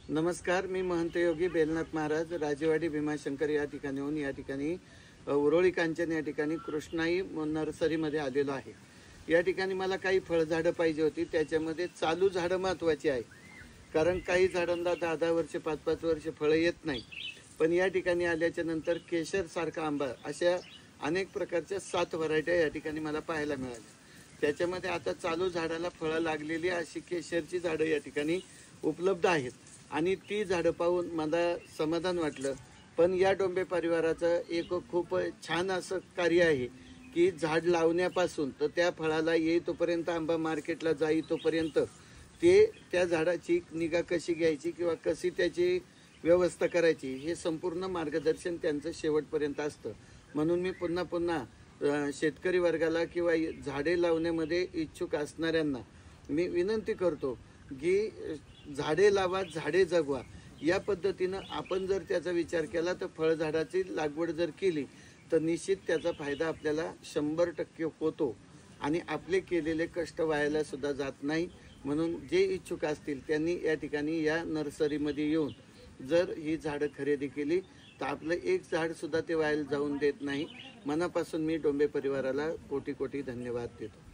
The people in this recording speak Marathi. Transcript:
नमस्कार, मी महंत योगी बेलनाथ महाराज राजेवाडी भीमाशंकर या ठिकाणी या ठिकाणी उरोळी कांचन या ठिकाणी कृष्णाई नर्सरीमध्ये आलेलो आहे। या ठिकाणी मला काही फळझाडं पाहिजे होती। त्याच्यामध्ये चालू झाडं महत्त्वाची आहे, कारण काही झाडांना 10-10 वर्ष 5-5 वर्ष फळं येत नाही। पण या ठिकाणी आल्याच्या नंतर केशर सारखा आंबा अशा अनेक प्रकारच्या 7 व्हरायट्या या ठिकाणी मला पाहायला मिळाल्या। त्याच्यामध्ये आता चालू झाडाला फळं लागलेली अशी केशरची झाडं या ठिकाणी उपलब्ध आहेत आणि ती झाडं पाहून मला समाधान वाटलं। पण या डोंबे परिवाराचं एक खूप छान असं कार्य आहे की झाड लावण्यापासून तर त्या फळाला येईतोपर्यंत, आंबा मार्केटला जाईतोपर्यंत ते त्या झाडाची निगा कशी घ्यायची किंवा कशी त्याची व्यवस्था करायची हे संपूर्ण मार्गदर्शन त्यांचं शेवटपर्यंत असतं। म्हणून मी पुन्हा पुन्हा शेतकरी वर्गाला किंवा झाडे लावण्यामध्ये इच्छुक असणाऱ्यांना मी विनंती करतो की झाडे लावा, झाडे जगवा। या पद्धतीनं आपण जर त्याचा विचार केला तर फळझाडाची लागवड जर केली तर निश्चित त्याचा फायदा आपल्याला 100% होतो आणि आपले केलेले कष्ट वायाला सुद्धा जात नाही। म्हणून जे इच्छुक असतील त्यांनी या ठिकाणी या नर्सरीमध्ये येऊन जर ही झाडं खरेदी केली तर आपलं एक झाड सुद्धा ते वायाला जाऊन देत नाही। मनापासून मी डोंबे परिवाराला कोटी कोटी धन्यवाद देतो।